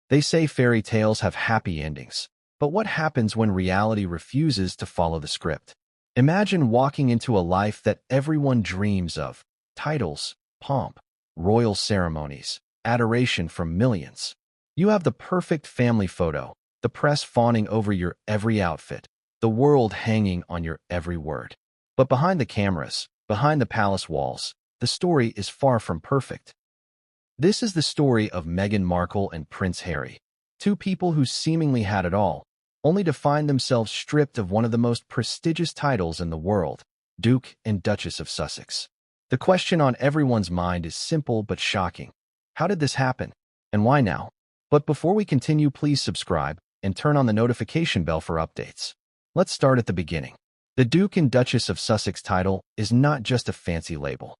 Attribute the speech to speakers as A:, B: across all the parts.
A: They say fairy tales have happy endings. But what happens when reality refuses to follow the script? Imagine walking into a life that everyone dreams of: titles, pomp, royal ceremonies, adoration from millions. You have the perfect family photo, the press fawning over your every outfit, the world hanging on your every word. But behind the cameras, behind the palace walls, the story is far from perfect. This is the story of Meghan Markle and Prince Harry, two people who seemingly had it all, only to find themselves stripped of one of the most prestigious titles in the world, Duke and Duchess of Sussex. The question on everyone's mind is simple but shocking. How did this happen? And why now? But before we continue, please subscribe and turn on the notification bell for updates. Let's start at the beginning. The Duke and Duchess of Sussex title is not just a fancy label.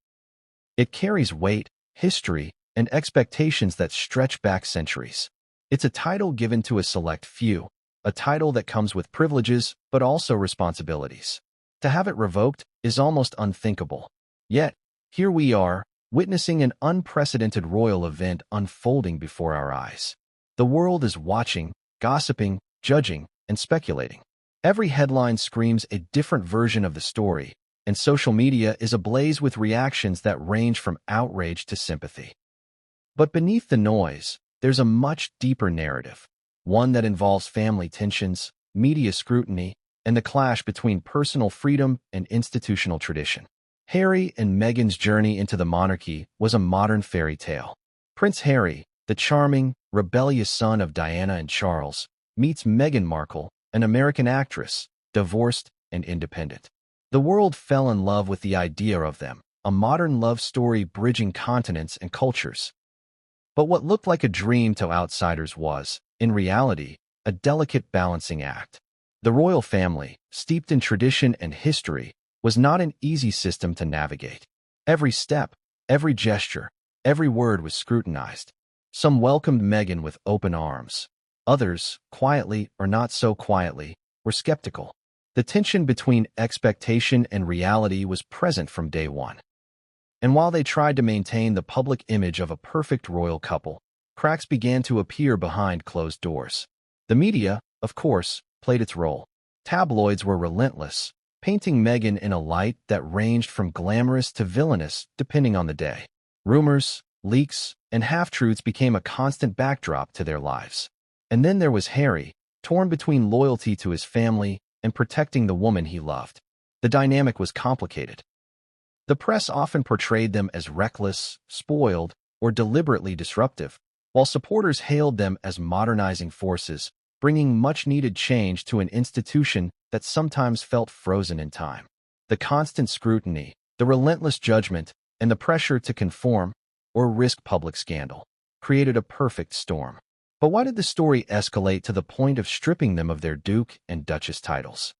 A: It carries weight, history, and expectations that stretch back centuries. It's a title given to a select few, a title that comes with privileges but also responsibilities. To have it revoked is almost unthinkable. Yet, here we are, witnessing an unprecedented royal event unfolding before our eyes. The world is watching, gossiping, judging, and speculating. Every headline screams a different version of the story, and social media is ablaze with reactions that range from outrage to sympathy. But beneath the noise, there's a much deeper narrative, one that involves family tensions, media scrutiny, and the clash between personal freedom and institutional tradition. Harry and Meghan's journey into the monarchy was a modern fairy tale. Prince Harry, the charming, rebellious son of Diana and Charles, meets Meghan Markle, an American actress, divorced and independent. The world fell in love with the idea of them, a modern love story bridging continents and cultures. But what looked like a dream to outsiders was, in reality, a delicate balancing act. The royal family, steeped in tradition and history, was not an easy system to navigate. Every step, every gesture, every word was scrutinized. Some welcomed Meghan with open arms. Others, quietly or not so quietly, were skeptical. The tension between expectation and reality was present from day one. And while they tried to maintain the public image of a perfect royal couple, cracks began to appear behind closed doors. The media, of course, played its role. Tabloids were relentless, painting Meghan in a light that ranged from glamorous to villainous depending on the day. Rumors, leaks, and half-truths became a constant backdrop to their lives. And then there was Harry, torn between loyalty to his family and protecting the woman he loved. The dynamic was complicated. The press often portrayed them as reckless, spoiled, or deliberately disruptive, while supporters hailed them as modernizing forces, bringing much-needed change to an institution that sometimes felt frozen in time. The constant scrutiny, the relentless judgment, and the pressure to conform or risk public scandal created a perfect storm. But why did the story escalate to the point of stripping them of their Duke and Duchess titles?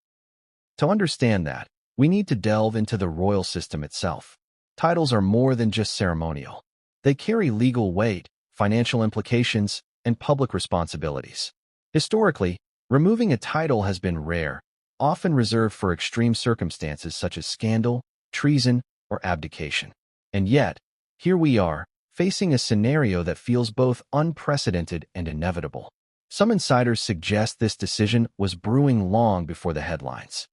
A: To understand that, we need to delve into the royal system itself. Titles are more than just ceremonial. They carry legal weight, financial implications, and public responsibilities. Historically, removing a title has been rare, often reserved for extreme circumstances such as scandal, treason, or abdication. And yet, here we are, facing a scenario that feels both unprecedented and inevitable. Some insiders suggest this decision was brewing long before the headlines.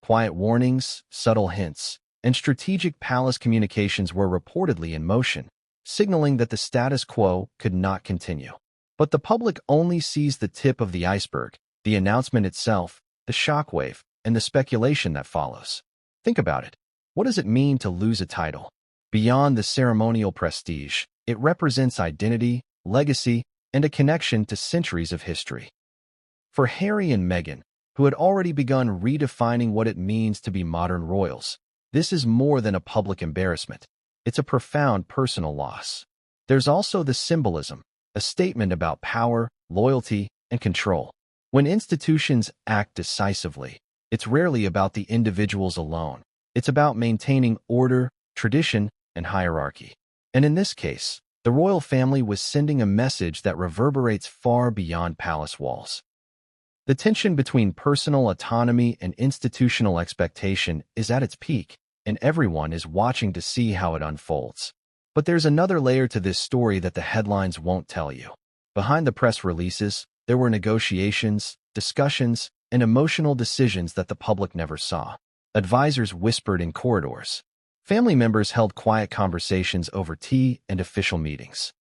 A: Quiet warnings, subtle hints, and strategic palace communications were reportedly in motion, signaling that the status quo could not continue. But the public only sees the tip of the iceberg, the announcement itself, the shockwave, and the speculation that follows. Think about it. What does it mean to lose a title? Beyond the ceremonial prestige, it represents identity, legacy, and a connection to centuries of history. For Harry and Meghan, who had already begun redefining what it means to be modern royals, this is more than a public embarrassment. It's a profound personal loss. There's also the symbolism, a statement about power, loyalty, and control. When institutions act decisively, it's rarely about the individuals alone. It's about maintaining order, tradition, and hierarchy. And in this case, the royal family was sending a message that reverberates far beyond palace walls. The tension between personal autonomy and institutional expectation is at its peak, and everyone is watching to see how it unfolds. But there's another layer to this story that the headlines won't tell you. Behind the press releases, there were negotiations, discussions, and emotional decisions that the public never saw. Advisors whispered in corridors. Family members held quiet conversations over tea and official meetings.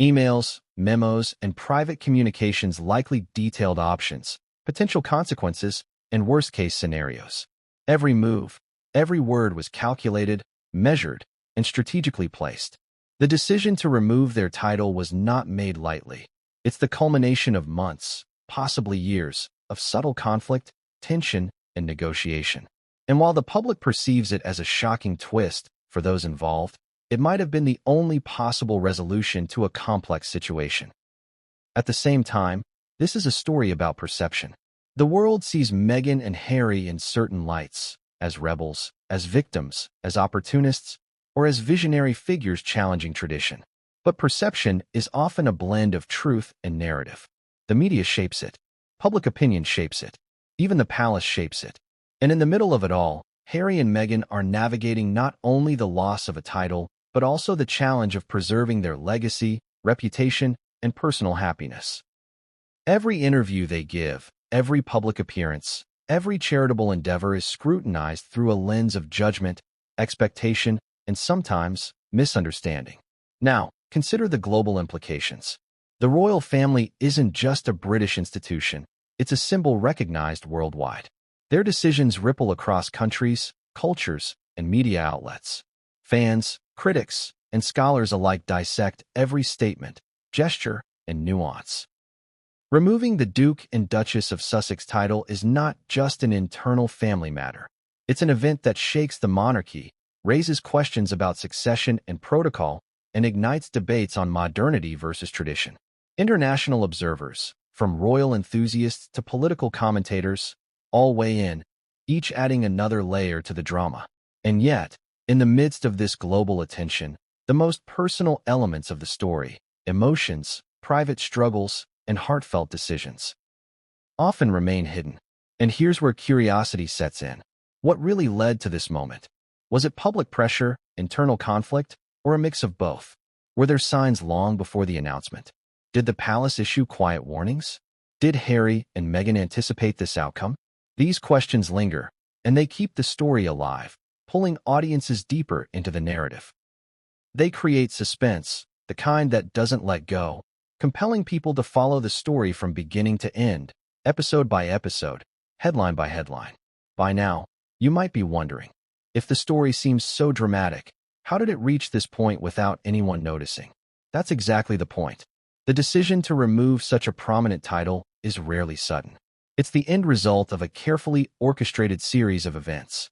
A: Emails, memos, and private communications likely detailed options, potential consequences, and worst-case scenarios. Every move, every word was calculated, measured, and strategically placed. The decision to remove their title was not made lightly. It's the culmination of months, possibly years, of subtle conflict, tension, and negotiation. And while the public perceives it as a shocking twist for those involved, it might have been the only possible resolution to a complex situation. At the same time, this is a story about perception. The world sees Meghan and Harry in certain lights, as rebels, as victims, as opportunists, or as visionary figures challenging tradition. But perception is often a blend of truth and narrative. The media shapes it. Public opinion shapes it. Even the palace shapes it. And in the middle of it all, Harry and Meghan are navigating not only the loss of a title, but also the challenge of preserving their legacy, reputation, and personal happiness. Every interview they give, every public appearance, every charitable endeavor is scrutinized through a lens of judgment, expectation, and sometimes misunderstanding. Now, consider the global implications. The royal family isn't just a British institution, it's a symbol recognized worldwide. Their decisions ripple across countries, cultures, and media outlets. Fans, critics, and scholars alike dissect every statement, gesture, and nuance. Removing the Duke and Duchess of Sussex title is not just an internal family matter. It's an event that shakes the monarchy, raises questions about succession and protocol, and ignites debates on modernity versus tradition. International observers, from royal enthusiasts to political commentators, all weigh in, each adding another layer to the drama. And yet, in the midst of this global attention, the most personal elements of the story, emotions, private struggles, and heartfelt decisions, often remain hidden. And here's where curiosity sets in. What really led to this moment? Was it public pressure, internal conflict, or a mix of both? Were there signs long before the announcement? Did the palace issue quiet warnings? Did Harry and Meghan anticipate this outcome? These questions linger, and they keep the story alive, pulling audiences deeper into the narrative. They create suspense, the kind that doesn't let go, compelling people to follow the story from beginning to end, episode by episode, headline by headline. By now, you might be wondering, if the story seems so dramatic, how did it reach this point without anyone noticing? That's exactly the point. The decision to remove such a prominent title is rarely sudden. It's the end result of a carefully orchestrated series of events.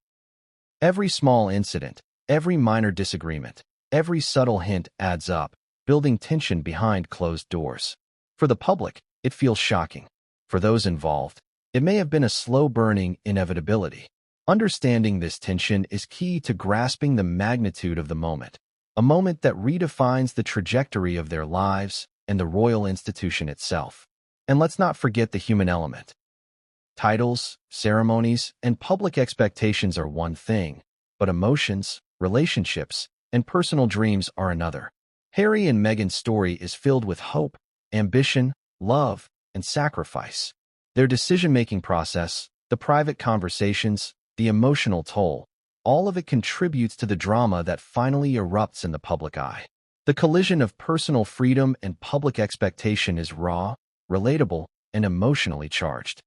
A: Every small incident, every minor disagreement, every subtle hint adds up, building tension behind closed doors. For the public, it feels shocking. For those involved, it may have been a slow-burning inevitability. Understanding this tension is key to grasping the magnitude of the moment, a moment that redefines the trajectory of their lives and the royal institution itself. And let's not forget the human element. Titles, ceremonies, and public expectations are one thing, but emotions, relationships, and personal dreams are another. Harry and Meghan's story is filled with hope, ambition, love, and sacrifice. Their decision-making process, the private conversations, the emotional toll, all of it contributes to the drama that finally erupts in the public eye. The collision of personal freedom and public expectation is raw, relatable, and emotionally charged.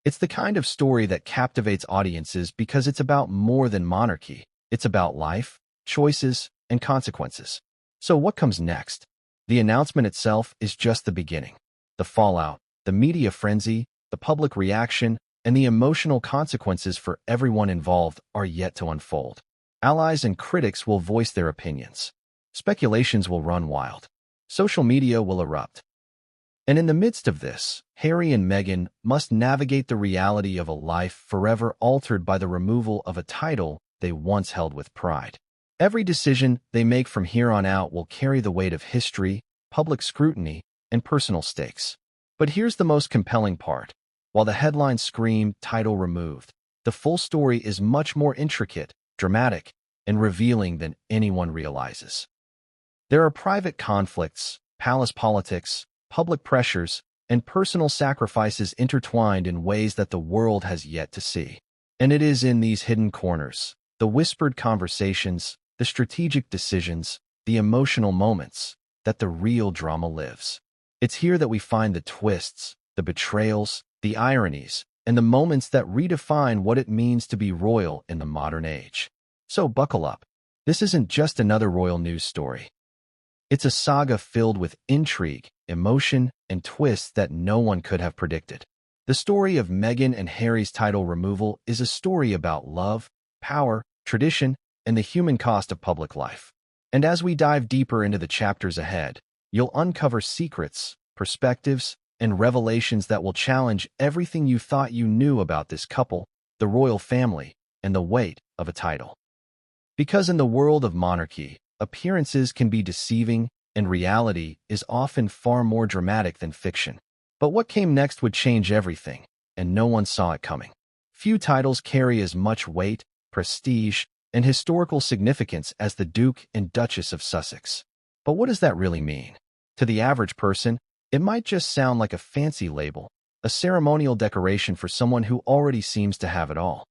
A: It's the kind of story that captivates audiences because it's about more than monarchy. It's about life, choices, and consequences. So what comes next? The announcement itself is just the beginning. The fallout, the media frenzy, the public reaction, and the emotional consequences for everyone involved are yet to unfold. Allies and critics will voice their opinions. Speculations will run wild. Social media will erupt. And in the midst of this, Harry and Meghan must navigate the reality of a life forever altered by the removal of a title they once held with pride. Every decision they make from here on out will carry the weight of history, public scrutiny, and personal stakes. But here's the most compelling part. While the headlines scream "title removed," the full story is much more intricate, dramatic, and revealing than anyone realizes. There are private conflicts, palace politics, public pressures, and personal sacrifices intertwined in ways that the world has yet to see. And it is in these hidden corners, the whispered conversations, the strategic decisions, the emotional moments, that the real drama lives. It's here that we find the twists, the betrayals, the ironies, and the moments that redefine what it means to be royal in the modern age. So buckle up. This isn't just another royal news story. It's a saga filled with intrigue, emotion, and twists that no one could have predicted. The story of Meghan and Harry's title removal is a story about love, power, tradition, and the human cost of public life. And as we dive deeper into the chapters ahead, you'll uncover secrets, perspectives, and revelations that will challenge everything you thought you knew about this couple, the royal family, and the weight of a title. Because in the world of monarchy, appearances can be deceiving, and reality is often far more dramatic than fiction. But what came next would change everything, and no one saw it coming. Few titles carry as much weight, prestige, and historical significance as the Duke and Duchess of Sussex. But what does that really mean? To the average person, it might just sound like a fancy label, a ceremonial decoration for someone who already seems to have it all.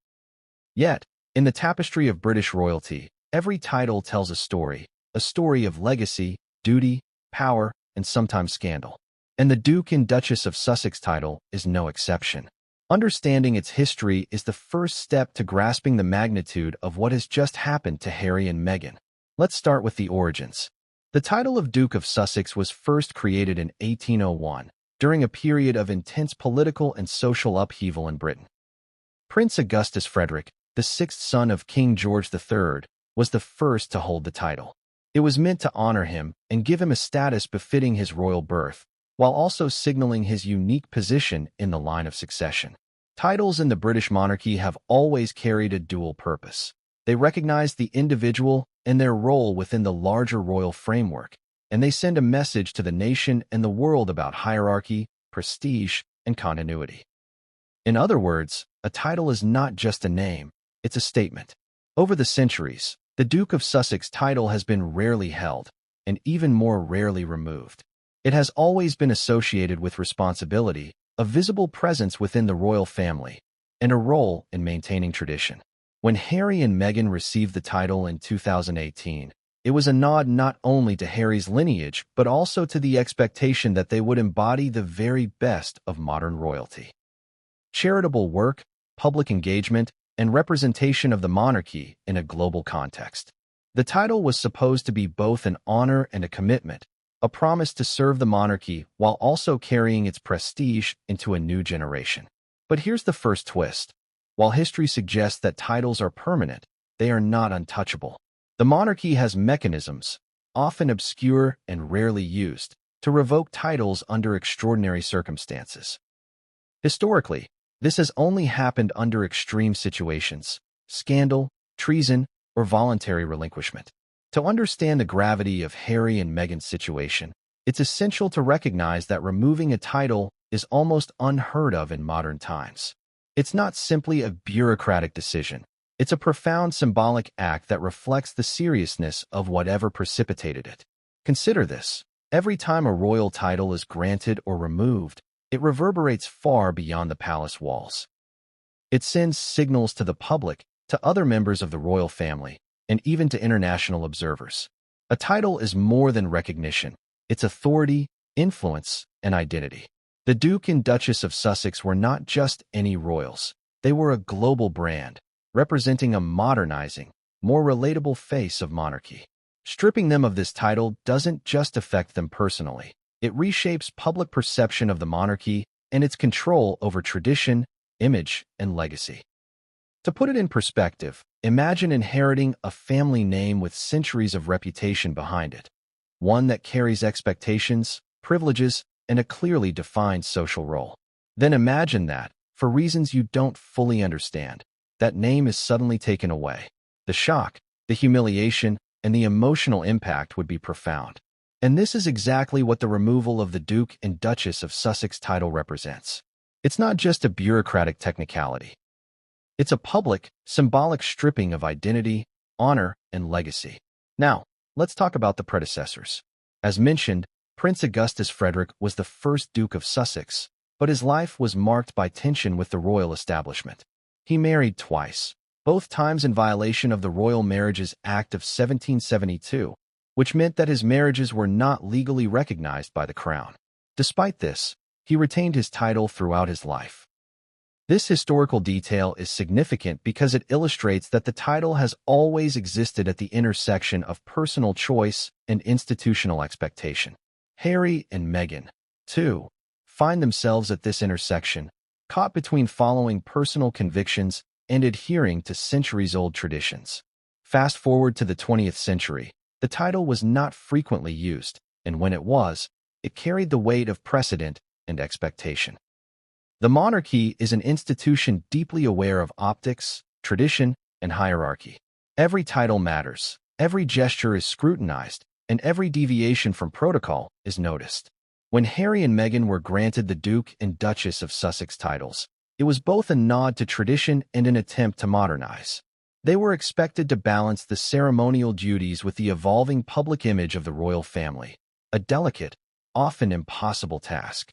A: Yet, in the tapestry of British royalty, every title tells a story of legacy, duty, power, and sometimes scandal. And the Duke and Duchess of Sussex title is no exception. Understanding its history is the first step to grasping the magnitude of what has just happened to Harry and Meghan. Let's start with the origins. The title of Duke of Sussex was first created in 1801, during a period of intense political and social upheaval in Britain. Prince Augustus Frederick, the sixth son of King George III, was the first to hold the title. It was meant to honor him and give him a status befitting his royal birth, while also signaling his unique position in the line of succession. Titles in the British monarchy have always carried a dual purpose. They recognize the individual and their role within the larger royal framework, and they send a message to the nation and the world about hierarchy, prestige, and continuity. In other words, a title is not just a name, it's a statement. Over the centuries, the Duke of Sussex title has been rarely held, and even more rarely removed. It has always been associated with responsibility, a visible presence within the royal family, and a role in maintaining tradition. When Harry and Meghan received the title in 2018, it was a nod not only to Harry's lineage, but also to the expectation that they would embody the very best of modern royalty. Charitable work, public engagement, and representation of the monarchy in a global context. The title was supposed to be both an honor and a commitment, a promise to serve the monarchy while also carrying its prestige into a new generation. But here's the first twist. While history suggests that titles are permanent, they are not untouchable. The monarchy has mechanisms, often obscure and rarely used, to revoke titles under extraordinary circumstances. Historically, this has only happened under extreme situations, scandal, treason, or voluntary relinquishment. To understand the gravity of Harry and Meghan's situation, it's essential to recognize that removing a title is almost unheard of in modern times. It's not simply a bureaucratic decision. It's a profound symbolic act that reflects the seriousness of whatever precipitated it. Consider this. Every time a royal title is granted or removed, it reverberates far beyond the palace walls. It sends signals to the public, to other members of the royal family, and even to international observers. A title is more than recognition. It's authority, influence, and identity. The Duke and Duchess of Sussex were not just any royals. They were a global brand, representing a modernizing, more relatable face of monarchy. Stripping them of this title doesn't just affect them personally. It reshapes public perception of the monarchy and its control over tradition, image, and legacy. To put it in perspective, imagine inheriting a family name with centuries of reputation behind it, one that carries expectations, privileges, and a clearly defined social role. Then imagine that, for reasons you don't fully understand, that name is suddenly taken away. The shock, the humiliation, and the emotional impact would be profound. And this is exactly what the removal of the Duke and Duchess of Sussex title represents. It's not just a bureaucratic technicality. It's a public, symbolic stripping of identity, honor, and legacy. Now, let's talk about the predecessors. As mentioned, Prince Augustus Frederick was the first Duke of Sussex, but his life was marked by tension with the royal establishment. He married twice, both times in violation of the Royal Marriages Act of 1772, which meant that his marriages were not legally recognized by the crown. Despite this, he retained his title throughout his life. This historical detail is significant because it illustrates that the title has always existed at the intersection of personal choice and institutional expectation. Harry and Meghan, too, find themselves at this intersection, caught between following personal convictions and adhering to centuries-old traditions. Fast forward to the 20th century, the title was not frequently used, and when it was, it carried the weight of precedent and expectation. The monarchy is an institution deeply aware of optics, tradition, and hierarchy. Every title matters, every gesture is scrutinized, and every deviation from protocol is noticed. When Harry and Meghan were granted the Duke and Duchess of Sussex titles, it was both a nod to tradition and an attempt to modernize. They were expected to balance the ceremonial duties with the evolving public image of the royal family, a delicate, often impossible task.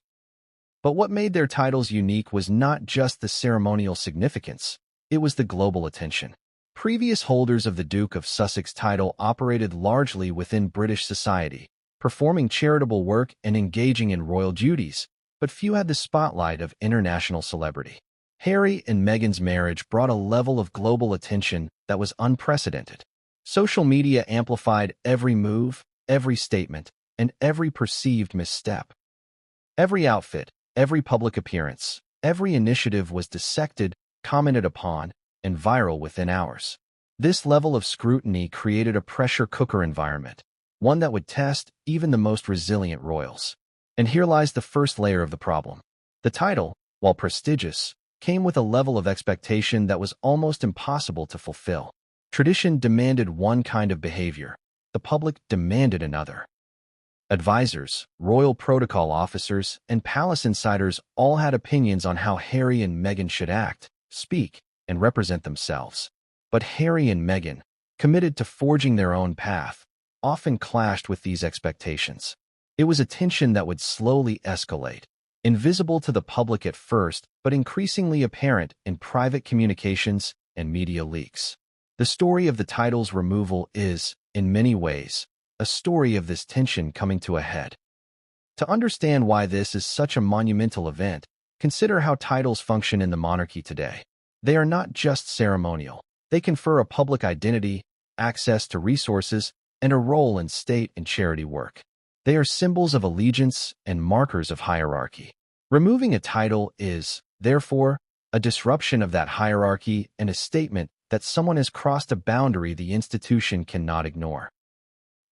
A: But what made their titles unique was not just the ceremonial significance, it was the global attention. Previous holders of the Duke of Sussex title operated largely within British society, performing charitable work and engaging in royal duties, but few had the spotlight of international celebrity. Harry and Meghan's marriage brought a level of global attention that was unprecedented. Social media amplified every move, every statement, and every perceived misstep. Every outfit, every public appearance, every initiative was dissected, commented upon, and viral within hours. This level of scrutiny created a pressure cooker environment, one that would test even the most resilient royals. And here lies the first layer of the problem. The title, while prestigious, came with a level of expectation that was almost impossible to fulfill. Tradition demanded one kind of behavior. The public demanded another. Advisors, royal protocol officers, and palace insiders all had opinions on how Harry and Meghan should act, speak, and represent themselves. But Harry and Meghan, committed to forging their own path, often clashed with these expectations. It was a tension that would slowly escalate, invisible to the public at first, but increasingly apparent in private communications and media leaks. The story of the title's removal is, in many ways, a story of this tension coming to a head. To understand why this is such a monumental event, consider how titles function in the monarchy today. They are not just ceremonial. They confer a public identity, access to resources, and a role in state and charity work. They are symbols of allegiance and markers of hierarchy. Removing a title is, therefore, a disruption of that hierarchy and a statement that someone has crossed a boundary the institution cannot ignore.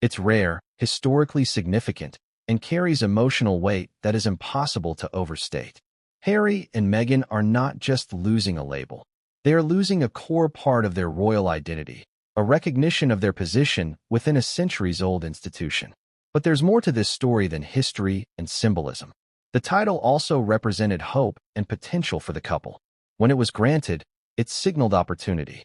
A: It's rare, historically significant, and carries emotional weight that is impossible to overstate. Harry and Meghan are not just losing a label. They are losing a core part of their royal identity, a recognition of their position within a centuries-old institution. But there's more to this story than history and symbolism. The title also represented hope and potential for the couple. When it was granted, it signaled opportunity.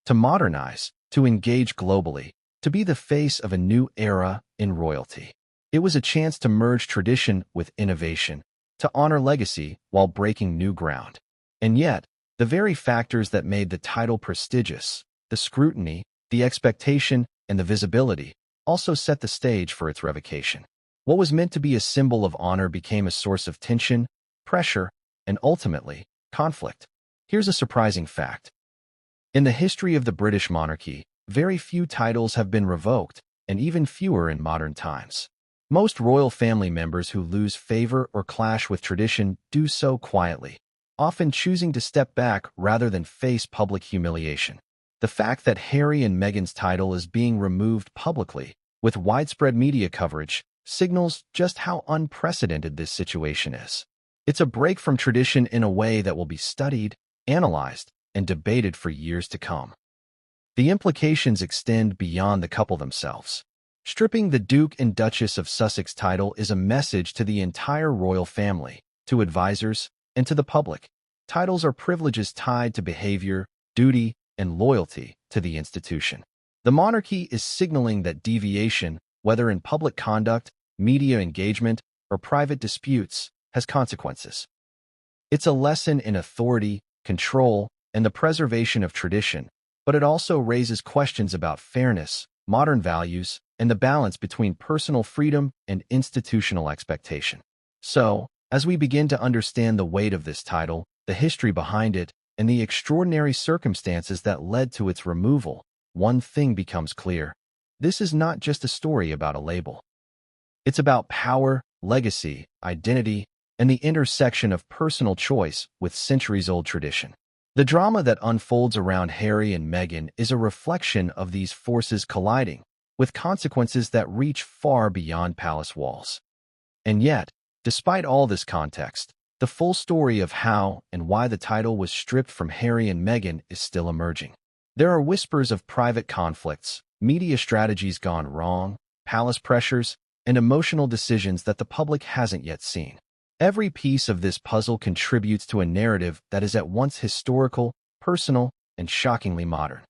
A: To modernize, to engage globally, to be the face of a new era in royalty. It was a chance to merge tradition with innovation, to honor legacy while breaking new ground. And yet, the very factors that made the title prestigious, the scrutiny, the expectation, and the visibility, also set the stage for its revocation. What was meant to be a symbol of honor became a source of tension, pressure, and ultimately, conflict. Here's a surprising fact. In the history of the British monarchy, very few titles have been revoked, and even fewer in modern times. Most royal family members who lose favor or clash with tradition do so quietly, often choosing to step back rather than face public humiliation. The fact that Harry and Meghan's title is being removed publicly, with widespread media coverage, signals just how unprecedented this situation is. It's a break from tradition in a way that will be studied, analyzed, and debated for years to come. The implications extend beyond the couple themselves. Stripping the Duke and Duchess of Sussex title is a message to the entire royal family, to advisors, and to the public. Titles are privileges tied to behavior, duty, and loyalty to the institution. The monarchy is signaling that deviation, whether in public conduct, media engagement, or private disputes, has consequences. It's a lesson in authority, control, and the preservation of tradition, but it also raises questions about fairness, modern values, and the balance between personal freedom and institutional expectation. So, as we begin to understand the weight of this title, the history behind it, and the extraordinary circumstances that led to its removal, one thing becomes clear. This is not just a story about a label. It's about power, legacy, identity, and the intersection of personal choice with centuries-old tradition. The drama that unfolds around Harry and Meghan is a reflection of these forces colliding, with consequences that reach far beyond palace walls. And yet, despite all this context, the full story of how and why the title was stripped from Harry and Meghan is still emerging. There are whispers of private conflicts, media strategies gone wrong, palace pressures, and emotional decisions that the public hasn't yet seen. Every piece of this puzzle contributes to a narrative that is at once historical, personal, and shockingly modern.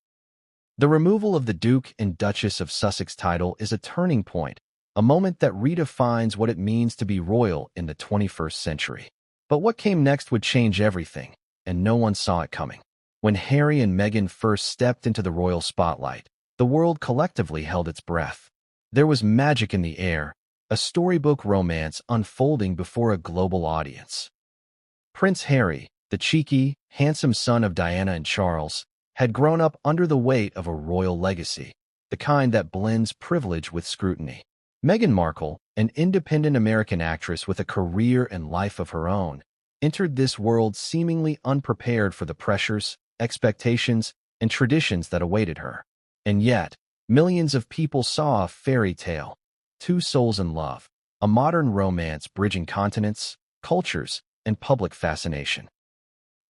A: The removal of the Duke and Duchess of Sussex title is a turning point, a moment that redefines what it means to be royal in the 21st century. But what came next would change everything, and no one saw it coming. When Harry and Meghan first stepped into the royal spotlight, the world collectively held its breath. There was magic in the air, a storybook romance unfolding before a global audience. Prince Harry, the cheeky, handsome son of Diana and Charles, had grown up under the weight of a royal legacy, the kind that blends privilege with scrutiny. Meghan Markle, an independent American actress with a career and life of her own, entered this world seemingly unprepared for the pressures, expectations, and traditions that awaited her. And yet, millions of people saw a fairy tale, two souls in love, a modern romance bridging continents, cultures, and public fascination.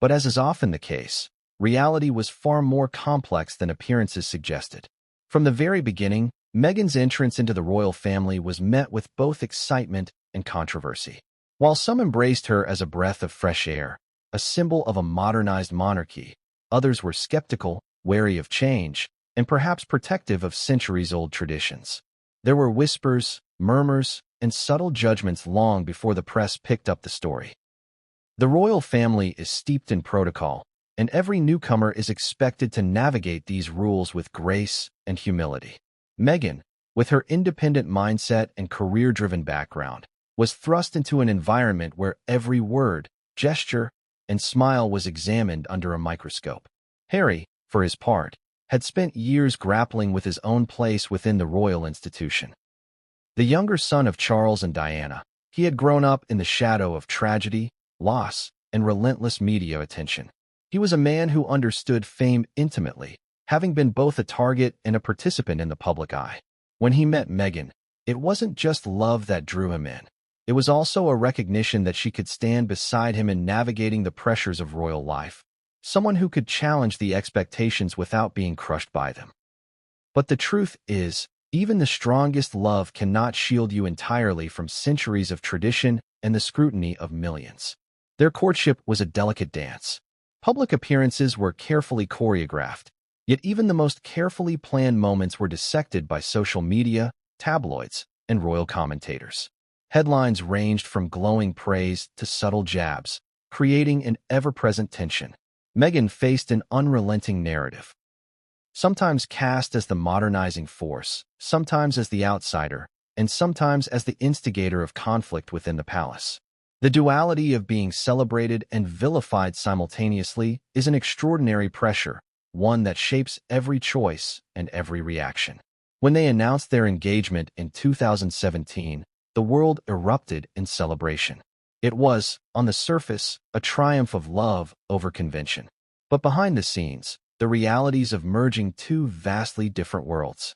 A: But as is often the case, reality was far more complex than appearances suggested. From the very beginning, Meghan's entrance into the royal family was met with both excitement and controversy. While some embraced her as a breath of fresh air, a symbol of a modernized monarchy, others were skeptical, wary of change, and perhaps protective of centuries-old traditions. There were whispers, murmurs, and subtle judgments long before the press picked up the story. The royal family is steeped in protocol, and every newcomer is expected to navigate these rules with grace and humility. Meghan, with her independent mindset and career-driven background, was thrust into an environment where every word, gesture, and smile was examined under a microscope. Harry, for his part, had spent years grappling with his own place within the royal institution. The younger son of Charles and Diana, he had grown up in the shadow of tragedy, loss, and relentless media attention. He was a man who understood fame intimately, having been both a target and a participant in the public eye. When he met Meghan, it wasn't just love that drew him in. It was also a recognition that she could stand beside him in navigating the pressures of royal life, someone who could challenge the expectations without being crushed by them. But the truth is, even the strongest love cannot shield you entirely from centuries of tradition and the scrutiny of millions. Their courtship was a delicate dance. Public appearances were carefully choreographed, yet even the most carefully planned moments were dissected by social media, tabloids, and royal commentators. Headlines ranged from glowing praise to subtle jabs, creating an ever-present tension. Meghan faced an unrelenting narrative, sometimes cast as the modernizing force, sometimes as the outsider, and sometimes as the instigator of conflict within the palace. The duality of being celebrated and vilified simultaneously is an extraordinary pressure, one that shapes every choice and every reaction. When they announced their engagement in 2017, the world erupted in celebration. It was, on the surface, a triumph of love over convention. But behind the scenes, the realities of merging two vastly different worlds,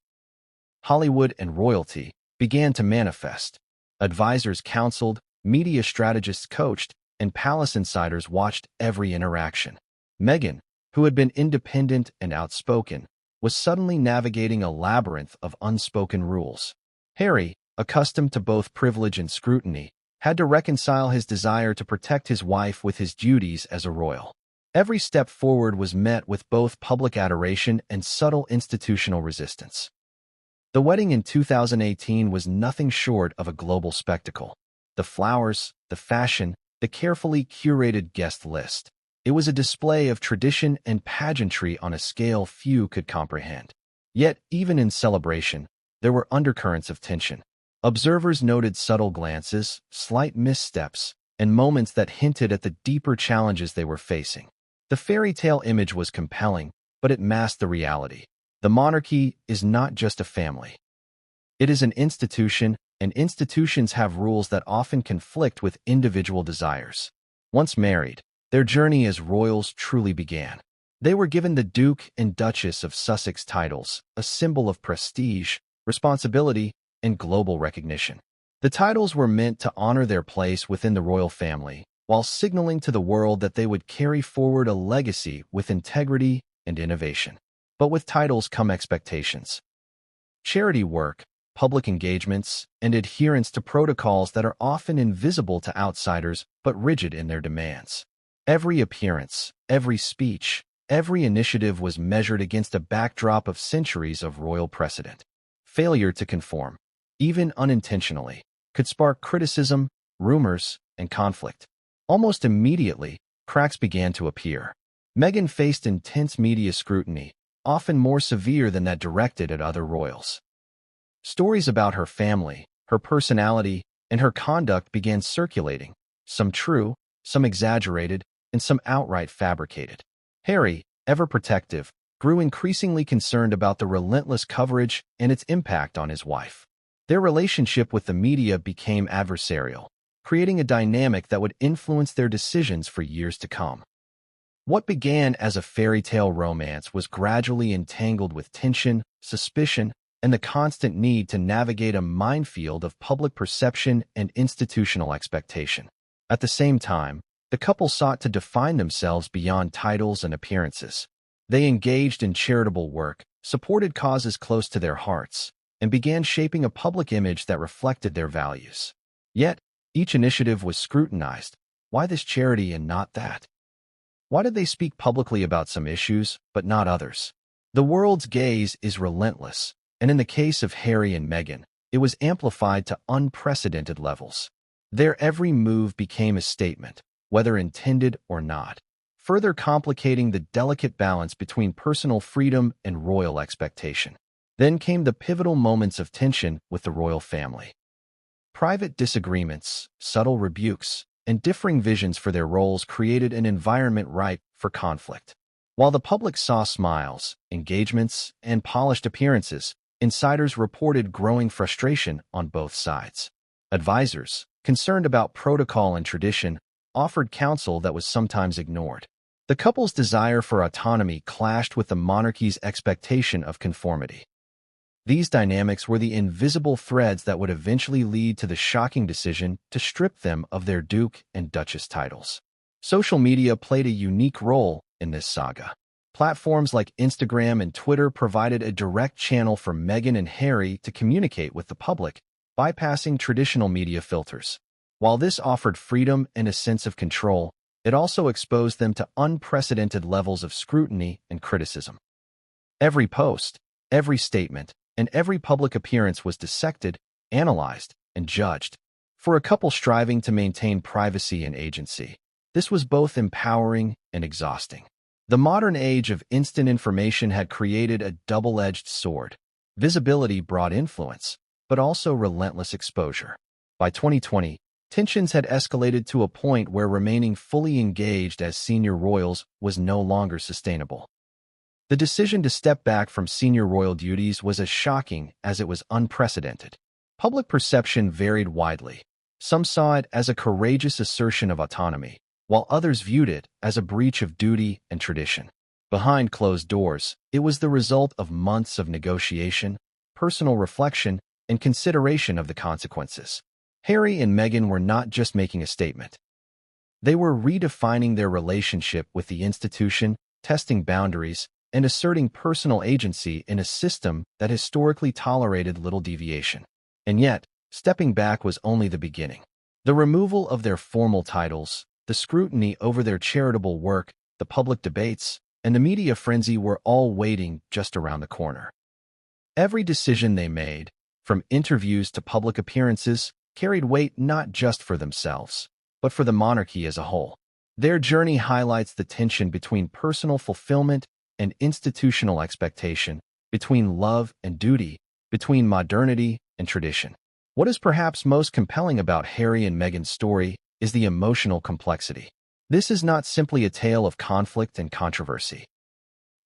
A: Hollywood and royalty, began to manifest. Advisors counseled, media strategists coached, and palace insiders watched every interaction. Meghan, who had been independent and outspoken, was suddenly navigating a labyrinth of unspoken rules. Harry, accustomed to both privilege and scrutiny, had to reconcile his desire to protect his wife with his duties as a royal. Every step forward was met with both public adoration and subtle institutional resistance. The wedding in 2018 was nothing short of a global spectacle. The flowers, the fashion, the carefully curated guest list. It was a display of tradition and pageantry on a scale few could comprehend. Yet, even in celebration, there were undercurrents of tension. Observers noted subtle glances, slight missteps, and moments that hinted at the deeper challenges they were facing. The fairy tale image was compelling, but it masked the reality. The monarchy is not just a family. It is an institution, and institutions have rules that often conflict with individual desires. Once married, their journey as royals truly began. They were given the Duke and Duchess of Sussex titles, a symbol of prestige, responsibility, and global recognition. The titles were meant to honor their place within the royal family, while signaling to the world that they would carry forward a legacy with integrity and innovation. But with titles come expectations. Charity work, public engagements, and adherence to protocols that are often invisible to outsiders but rigid in their demands. Every appearance, every speech, every initiative was measured against a backdrop of centuries of royal precedent. Failure to conform, even unintentionally, could spark criticism, rumors, and conflict. Almost immediately, cracks began to appear. Meghan faced intense media scrutiny, often more severe than that directed at other royals. Stories about her family, her personality, and her conduct began circulating, some true, some exaggerated, and some outright fabricated. Harry, ever protective, grew increasingly concerned about the relentless coverage and its impact on his wife. Their relationship with the media became adversarial, creating a dynamic that would influence their decisions for years to come. What began as a fairy tale romance was gradually entangled with tension, suspicion, and the constant need to navigate a minefield of public perception and institutional expectation. At the same time, the couple sought to define themselves beyond titles and appearances. They engaged in charitable work, supported causes close to their hearts, and began shaping a public image that reflected their values. Yet, each initiative was scrutinized. Why this charity and not that? Why did they speak publicly about some issues, but not others? The world's gaze is relentless, and in the case of Harry and Meghan, it was amplified to unprecedented levels. Their every move became a statement, whether intended or not, further complicating the delicate balance between personal freedom and royal expectation. Then came the pivotal moments of tension with the royal family. Private disagreements, subtle rebukes, and differing visions for their roles created an environment ripe for conflict. While the public saw smiles, engagements, and polished appearances, insiders reported growing frustration on both sides. Advisors, concerned about protocol and tradition, offered counsel that was sometimes ignored. The couple's desire for autonomy clashed with the monarchy's expectation of conformity. These dynamics were the invisible threads that would eventually lead to the shocking decision to strip them of their Duke and Duchess titles. Social media played a unique role in this saga. Platforms like Instagram and Twitter provided a direct channel for Meghan and Harry to communicate with the public, bypassing traditional media filters. While this offered freedom and a sense of control, it also exposed them to unprecedented levels of scrutiny and criticism. Every post, every statement, and every public appearance was dissected, analyzed, and judged. For a couple striving to maintain privacy and agency, this was both empowering and exhausting. The modern age of instant information had created a double-edged sword. Visibility brought influence, but also relentless exposure. By 2020, tensions had escalated to a point where remaining fully engaged as senior royals was no longer sustainable. The decision to step back from senior royal duties was as shocking as it was unprecedented. Public perception varied widely. Some saw it as a courageous assertion of autonomy, while others viewed it as a breach of duty and tradition. Behind closed doors, it was the result of months of negotiation, personal reflection, and consideration of the consequences. Harry and Meghan were not just making a statement. They were redefining their relationship with the institution, testing boundaries, and asserting personal agency in a system that historically tolerated little deviation. And yet, stepping back was only the beginning. The removal of their formal titles, the scrutiny over their charitable work, the public debates, and the media frenzy were all waiting just around the corner. Every decision they made, from interviews to public appearances, carried weight not just for themselves, but for the monarchy as a whole. Their journey highlights the tension between personal fulfillment and institutional expectation, between love and duty, between modernity and tradition. What is perhaps most compelling about Harry and Meghan's story is the emotional complexity. This is not simply a tale of conflict and controversy.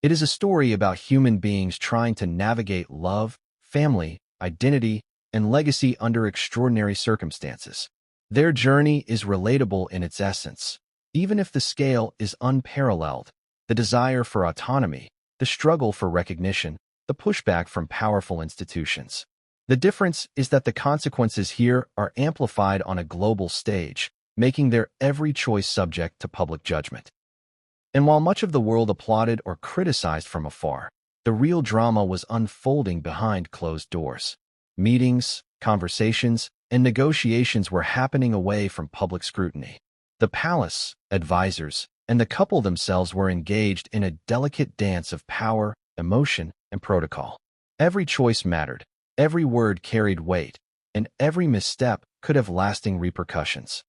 A: It is a story about human beings trying to navigate love, family, identity, and legacy under extraordinary circumstances. Their journey is relatable in its essence, even if the scale is unparalleled. The desire for autonomy, the struggle for recognition, the pushback from powerful institutions. The difference is that the consequences here are amplified on a global stage, making their every choice subject to public judgment. And while much of the world applauded or criticized from afar, the real drama was unfolding behind closed doors. Meetings, conversations, and negotiations were happening away from public scrutiny. The palace, advisors, and the couple themselves were engaged in a delicate dance of power, emotion, and protocol. Every choice mattered, every word carried weight, and every misstep could have lasting repercussions.